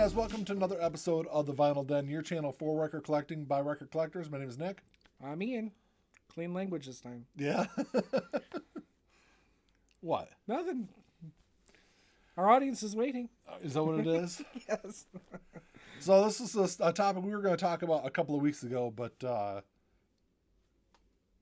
guys, welcome to another episode of the Vinyl Den, your channel for record collecting by record collectors. My name is Nick. I'm Ian. Clean language this time. Yeah. What? Nothing. Our audience is waiting. Is that what it is? Yes. So this is a topic we were going to talk about a couple of weeks ago, but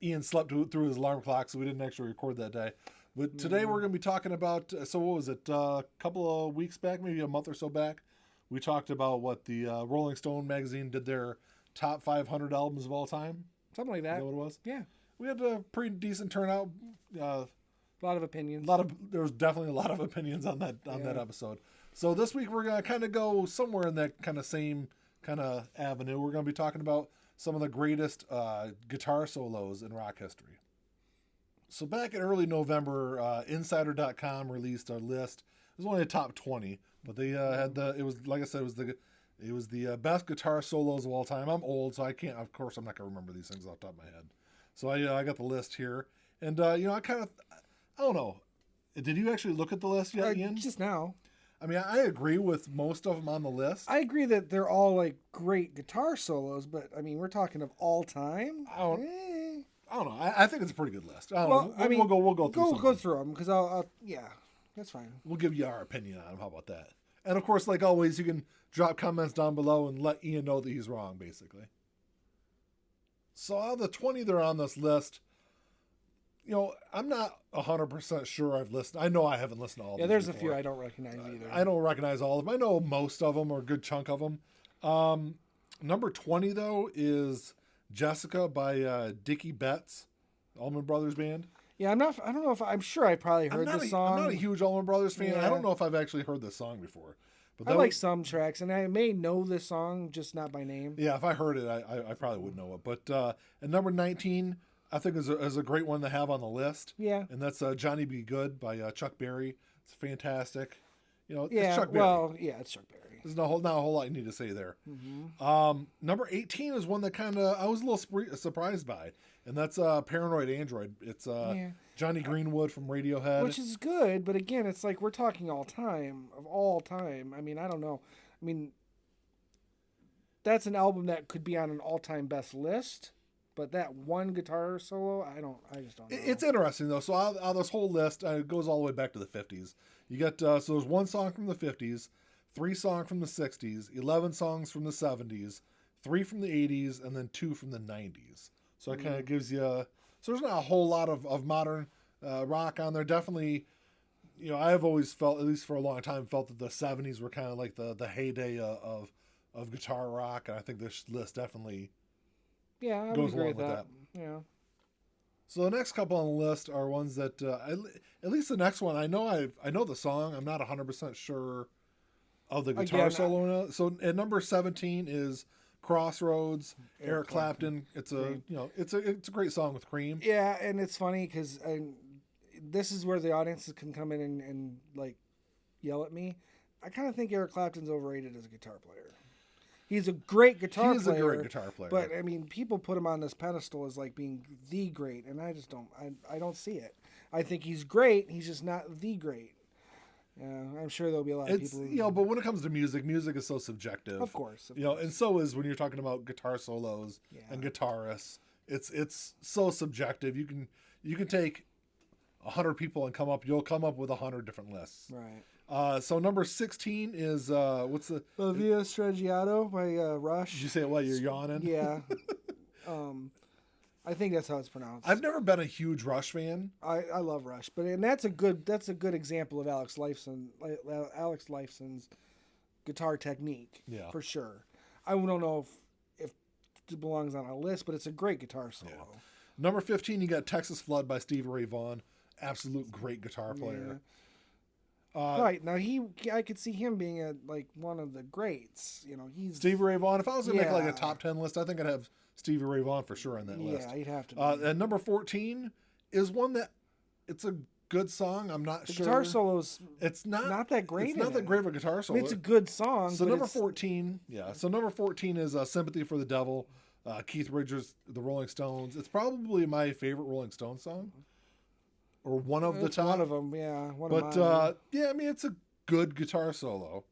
Ian slept through his alarm clock, so we didn't actually record that day. But today we're going to be talking about, so what was it, a couple of weeks back, maybe a month or so back, we talked about what the Rolling Stone magazine did their top 500 albums of all time. Something like Is that. that what it was? Yeah. We had a pretty decent turnout. A lot of opinions. There was definitely a lot of opinions on that episode. So this week we're going to kind of go somewhere in that kind of same kind of avenue. We're going to be talking about some of the greatest guitar solos in rock history. So back in early November, Insider.com released a list. It was only a top 20, but they had it was, like I said, it was the best guitar solos of all time. I'm old, so I can't, of course, I'm not going to remember these things off the top of my head. So I got the list here. And, I don't know. Did you actually look at the list yet, Ian? Just now. I mean, I agree with most of them on the list. I agree that they're all like great guitar solos, but I mean, we're talking of all time. I don't know. I think it's a pretty good list. I don't know. We'll go through some. Go through them because I'll yeah, that's fine. We'll give you our opinion on them. How about that? And of course, like always, you can drop comments down below and let Ian know that he's wrong, basically. So out of the 20 that are on this list, I'm not 100% sure I've listened. I know I haven't listened to all of them. Yeah, there's before. a few I don't recognize either. I don't recognize all of them. I know most of them or a good chunk of them. Number 20, though, is Jessica by Dickie Betts, Allman Brothers Band. Yeah, I'm sure I probably heard the song. I'm not a huge Allman Brothers fan. Yeah. I don't know if I've actually heard this song before. But I like some tracks, and I may know this song, just not by name. Yeah, if I heard it, I probably would know it. But at number 19, I think is a great one to have on the list. Yeah. And that's Johnny Be Good by Chuck Berry. It's fantastic. It's Chuck Berry. Well, yeah, it's Chuck Berry. There's not a whole lot you need to say there. Mm-hmm. Number 18 is one that I was a little surprised by, and that's Paranoid Android. It's Johnny Greenwood from Radiohead. Which is good, but again, it's like we're talking all time. I mean, I don't know. I mean, that's an album that could be on an all-time best list, but that one guitar solo, I just don't know. It's interesting, though. So out of this whole list, it goes all the way back to the 50s. You got, so there's one song from the 50s, 3 songs from the 60s, 11 songs from the 70s, 3 from the 80s, and then 2 from the 90s. So it kind of gives you, so there's not a whole lot of modern rock on there. Definitely, I have always felt, at least for a long time, felt that the 70s were kind of like the heyday of guitar rock, and I think this list definitely I goes would agree along with that. Yeah. So the next couple on the list are ones that, at least the next one, I know the song. I'm not 100% sure of the guitar solo. So at number 17 is Crossroads, Eric Clapton. It's it's a great song with Cream. Yeah, and it's funny because this is where the audiences can come in and like yell at me. I kind of think Eric Clapton's overrated as a guitar player. He's a great guitar player. He's a great guitar player. But I mean, people put him on this pedestal as like being the great, and I just don't. I don't see it. I think he's great. He's just not the great. I'm sure there'll be a lot of people. But when it comes to music is so subjective. Of course. And so is when you're talking about guitar solos and guitarists. It's so subjective. You can take 100 people and you'll come up with 100 different lists. Right. So number 16 is what's the Via Stragiato by Rush. Did you say it while you're yawning? Yeah. I think that's how it's pronounced. I've never been a huge Rush fan. I love Rush, and that's a good example of Alex Lifeson's guitar technique. Yeah, for sure. I don't know if it belongs on a list, but it's a great guitar solo. Yeah. Number 15, you got Texas Flood by Stevie Ray Vaughan. Absolute great guitar player. Yeah. Right now, I could see him being one of the greats. He's Stevie Ray Vaughan. If I was gonna make a top 10 list, I think I'd have Stevie Ray Vaughan for sure on that list. Yeah, you'd have to. And number 14 is one that it's a good song. I'm not sure. The guitar solo's it's not that great. It's not that great of a guitar solo. I mean, it's a good song. So number 14, So number 14 is "Sympathy for the Devil," Keith Richards, The Rolling Stones. It's probably my favorite Rolling Stones song, or one of the top. One of them, yeah. I mean, it's a good guitar solo.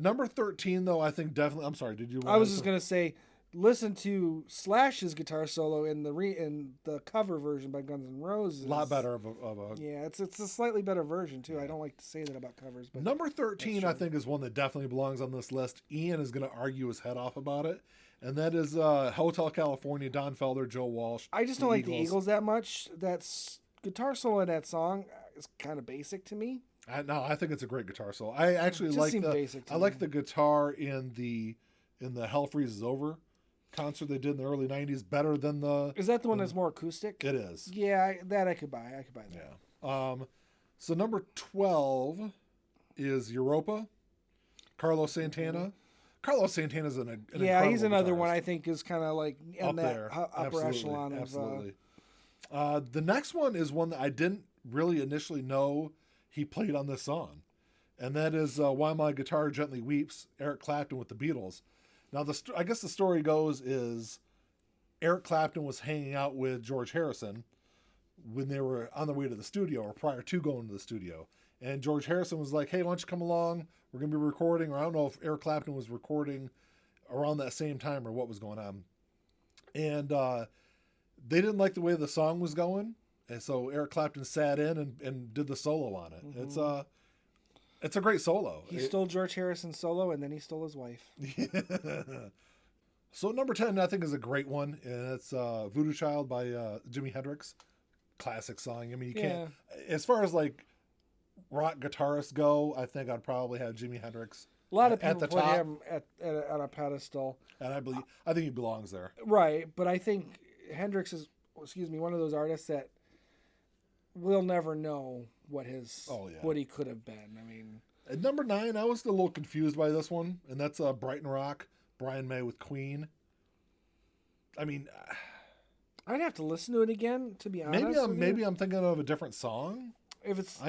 Number 13, though, I think definitely. I'm sorry. Did you? I was just gonna say, listen to Slash's guitar solo in the cover version by Guns N' Roses. A lot better of a. Yeah, it's a slightly better version too. I don't like to say that about covers, but Number 13, I think, is one that definitely belongs on this list. Ian is going to argue his head off about it, and that is Hotel California, Don Felder, Joe Walsh. I just don't like the Eagles that much. That's guitar solo in that song is kind of basic to me. I think it's a great guitar solo. I actually Just like seemed the basic to I like me. the guitar in the Hell Freezes Over concert they did in the early '90s better than the. Is that the one that's more acoustic? It is. Yeah, that I could buy. I could buy that. Yeah. So number 12 is Europa, Carlos Santana. Carlos Santana's an Yeah, he's incredible another one guitarist. I think is kind of like in Up that there, upper absolutely, echelon of. absolutely. The next one is one that I didn't really initially know he played on this song, and that is "While My Guitar Gently Weeps," Eric Clapton with the Beatles. Now, I guess the story goes is Eric Clapton was hanging out with George Harrison when they were on their way to the studio, or prior to going to the studio, and George Harrison was like, "Hey, why don't you come along? We're going to be recording." Or I don't know if Eric Clapton was recording around that same time or what was going on, and they didn't like the way the song was going, and so Eric Clapton sat in and did the solo on it. Mm-hmm. It's a great solo. He stole George Harrison's solo, and then he stole his wife. So number 10, I think, is a great one, and it's "Voodoo Child" by Jimi Hendrix. Classic song. I mean, you can't. As far as like rock guitarists go, I think I'd probably have Jimi Hendrix. A lot of people at the put top, him on a pedestal. and I think he belongs there. Right, but I think Hendrix is, one of those artists that we'll never know what what he could have been. I mean, At number 9, I was a little confused by this one, and that's "Brighton Rock," Brian May with Queen. I mean, I'd have to listen to it again to be honest. maybe I'm thinking of a different song. If it's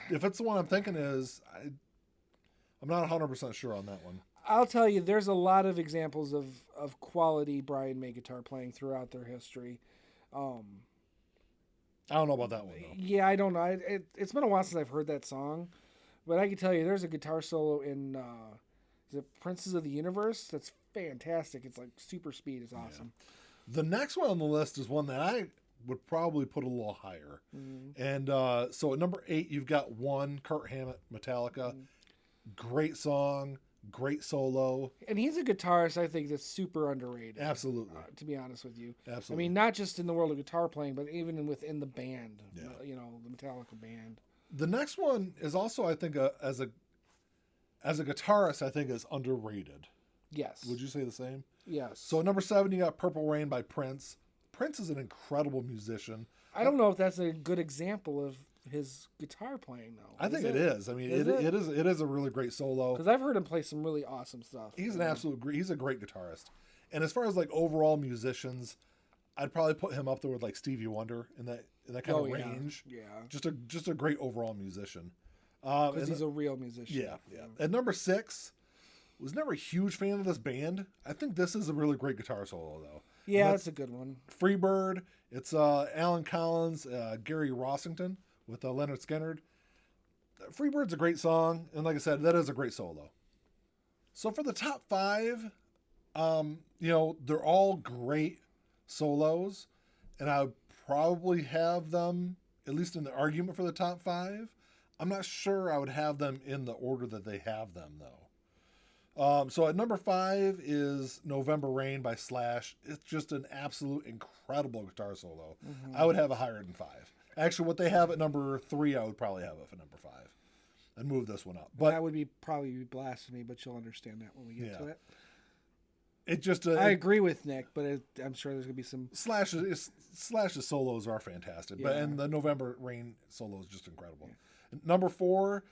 If it's the one I'm thinking I'm not 100% sure on that one. I'll tell you, there's a lot of examples of quality Brian May guitar playing throughout their history. I don't know about that one though. Yeah, I don't know. It's been a while since I've heard that song, but I can tell you there's a guitar solo in is it Princes of the Universe? That's fantastic. It's like super speed. It's awesome. The next one on the list is one that I would probably put a little higher. And so at number 8, you've got Kirk Hammett, Metallica. Great song, great solo. And he's a guitarist, I think, that's super underrated. Absolutely. To be honest with you. Absolutely. I mean, not just in the world of guitar playing, but even within the band. Yeah. The Metallica band. The next one is also, I think, as a guitarist, I think is underrated. Yes. Would you say the same? Yes. So at number 7, you got "Purple Rain" by Prince. Prince is an incredible musician. I don't know if that's a good example of his guitar playing, though. I think it is. I mean, it is a really great solo. Because I've heard him play some really awesome stuff. He's he's a great guitarist. And as far as like overall musicians, I'd probably put him up there with like Stevie Wonder in that kind of range. Yeah. Just a great overall musician. Because he's a real musician. Yeah. At number 6, was never a huge fan of this band. I think this is a really great guitar solo though. Yeah, that's a good one. Freebird. It's Alan Collins, Gary Rossington with Leonard Skinner. Freebird's a great song, and like I said, that is a great solo. So for the top 5, they're all great solos, and I would probably have them at least in the argument for the top 5. I'm not sure I would have them in the order that they have them though. So at number 5 is "November Rain" by Slash. It's just an absolute incredible guitar solo. I would have it higher than 5. Actually, what they have at number 3, I would probably have it for number 5, and move this one up. But that would probably be blasphemy, but you'll understand that when we get to it. It just I agree with Nick, but I'm sure there's gonna be some Slash's solos are fantastic, and the "November Rain" solo is just incredible. Yeah. Number 4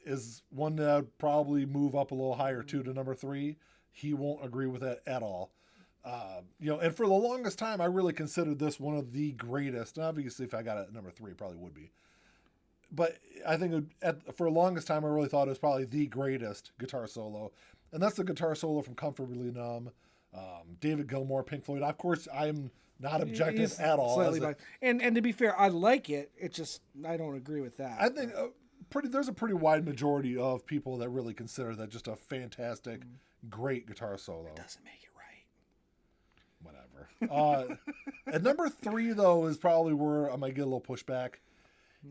is one that I'd probably move up a little higher too, to number 3. He won't agree with that at all. And for the longest time, I really considered this one of the greatest. And obviously, if I got it at number 3, it probably would be. But I think for the longest time, I really thought it was probably the greatest guitar solo. And that's the guitar solo from "Comfortably Numb." David Gilmour, Pink Floyd. Of course, I'm not objective at all. And to be fair, I like it. It's just I don't agree with that. I think there's a pretty wide majority of people that really consider that just a fantastic, great guitar solo. Doesn't make it right. Whatever. At number 3 though is probably where I might get a little pushback.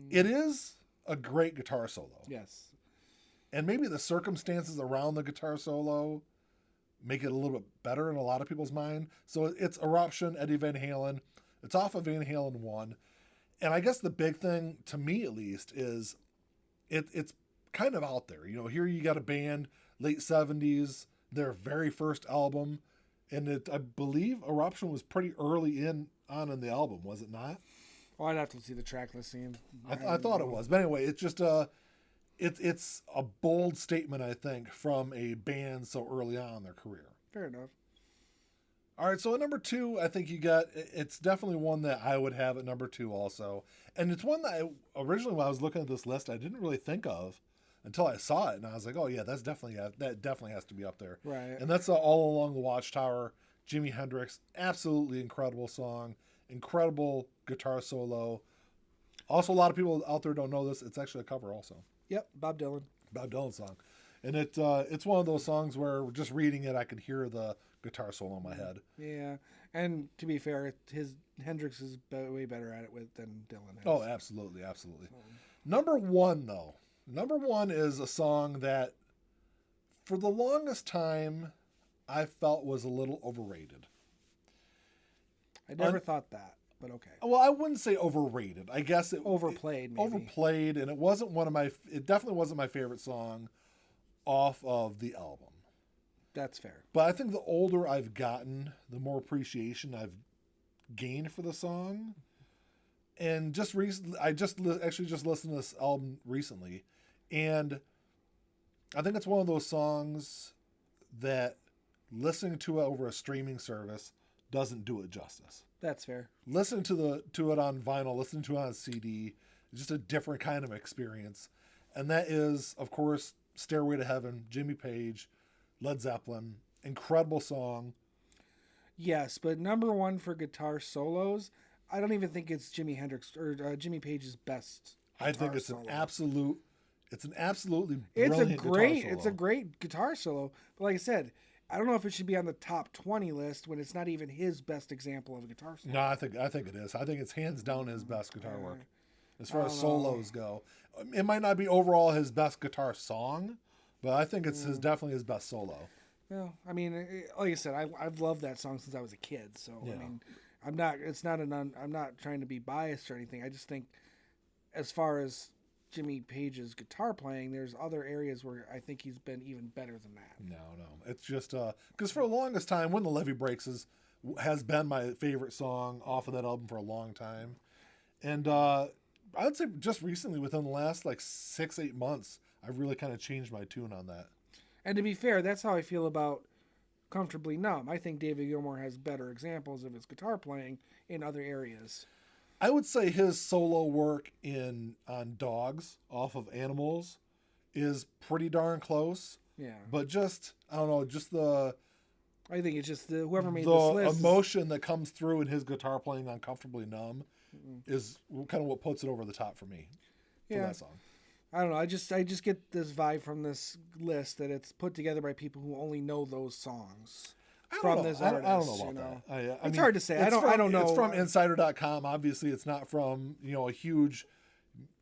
It is a great guitar solo. Yes. And maybe the circumstances around the guitar solo make it a little bit better in a lot of people's mind. So it's Eruption, Eddie Van Halen. It's off of Van Halen 1. And I guess the big thing, to me at least, is it's kind of out there. You know, here you got a band, late 70s, their very first album. And I believe Eruption was pretty early on in the album, was it not? Well, I'd have to see the track listing. I thought it was. But anyway, it's just it's a bold statement, I think, from a band so early on in their career. Fair enough. All right, so at number 2, I think it's definitely one that I would have at number 2 also. And it's one that originally when I was looking at this list, I didn't really think of until I saw it. And I was like, oh yeah, that definitely has to be up there. Right. And that's All Along the Watchtower, Jimi Hendrix. Absolutely incredible song. Incredible guitar solo. Also, a lot of people out there don't know this. It's actually a cover also. Yep, Bob Dylan. Bob Dylan song. And it's one of those songs where just reading it, I could hear the guitar solo in my head. Yeah, and to be fair, Hendrix is way better at it than Dylan is. Oh, absolutely. Number 1, though. Number 1 is a song that, for the longest time, I felt was a little overrated. I never thought that, but okay. Well, I wouldn't say overrated. I guess it Overplayed, maybe. Overplayed, and it definitely wasn't my favorite song off of the album. That's fair. But I think the older I've gotten, the more appreciation I've gained for the song. And just recently, I just listened to this album recently, and I think it's one of those songs that listening to it over a streaming service doesn't do it justice. That's fair. Listening to it on vinyl, listening to it on CD, is just a different kind of experience. And that is, of course, Stairway to Heaven, Jimmy Page, Led Zeppelin. Incredible song. Yes, but number 1 for guitar solos, I don't even think it's Jimi Hendrix or Jimmy Page's best. I think it's solo. an absolutely brilliant It's a great guitar solo. But like I said, I don't know if it should be on the top 20 list when it's not even his best example of a guitar solo. No, I think it is. I think it's hands down his best guitar work. As far as solos go. It might not be overall his best guitar song, but I think it's definitely his best solo. Well, I mean, like I said, I've loved that song since I was a kid. So Yeah. I mean, I'm not trying to be biased or anything. I just think, as far as Jimmy Page's guitar playing, there's other areas where I think he's been even better than that. No. It's just because for the longest time, When the Levee Breaks has been my favorite song off of that album for a long time. And I'd say just recently, within the last like 6-8 months, I've really kind of changed my tune on that. And to be fair, that's how I feel about Comfortably Numb. I think David Gilmour has better examples of his guitar playing in other areas. I would say his solo work on Dogs off of Animals is pretty darn close. Yeah. But just, I don't know, just I think it's just whoever made this list. emotion that comes through in his guitar playing on Comfortably Numb is kind of what puts it over the top for me for that song. I don't know. I just get this vibe from this list that it's put together by people who only know those songs from this artist. I don't know about that. It's hard to say. I don't know. It's from Insider.com. Obviously, it's not from a huge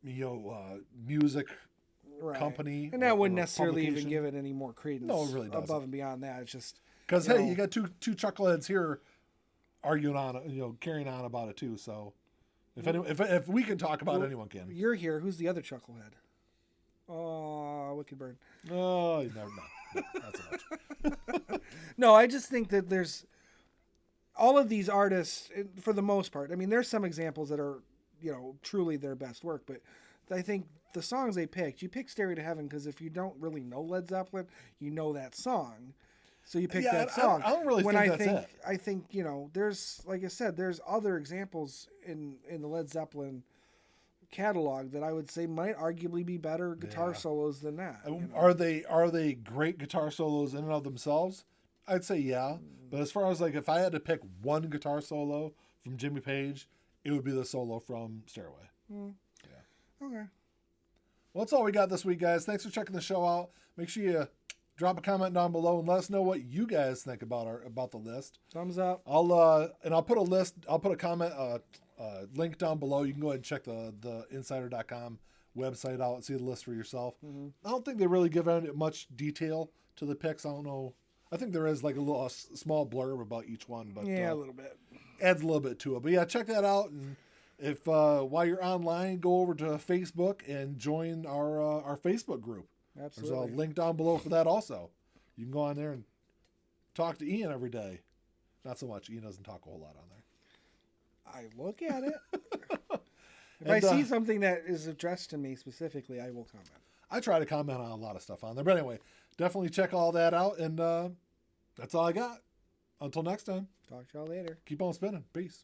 music company. And that wouldn't or necessarily even publication. give it any more credence. No, it really doesn't. Above and beyond that, it's just because hey, you got two chuckleheads here arguing on carrying on about it too. So if we can talk about it, anyone can. You're here. Who's the other chucklehead? Oh, Wicked Bird. Oh, you never know. Not so much. No, I just think that there's all of these artists, for the most part. I mean, there's some examples that are, truly their best work, but I think the songs they picked, you pick Stairway to Heaven because if you don't really know Led Zeppelin, you know that song. So you pick that song. I don't really think that's it. I think, there's, like I said, there's other examples in the Led Zeppelin catalog that I would say might arguably be better guitar solos than that. Are they great guitar solos in and of themselves? I'd say yeah. But as far as like if I had to pick one guitar solo from Jimmy Page, it would be the solo from Stairway. Yeah. Okay. Well, that's all we got this week, guys. Thanks for checking the show out. Make sure you drop a comment down below and let us know what you guys think about the list. Thumbs up. I'll put a list. I'll put a comment link down below. You can go ahead and check the insider.com website out and see the list for yourself. Mm-hmm. I don't think they really give out much detail to the picks. I don't know. I think there is like a small blurb about each one, but Yeah, a little bit. adds a little bit to it. But yeah, check that out. And if while you're online, go over to Facebook and join our Facebook group. Absolutely. There's a link down below for that also. You can go on there and talk to Ian every day. Not so much. Ian doesn't talk a whole lot on there. I look at it. If And, I see something that is addressed to me specifically, I will comment. I try to comment on a lot of stuff on there. But anyway, definitely check all that out. And that's all I got. Until next time, Talk to y'all later. keep on spinning. Peace.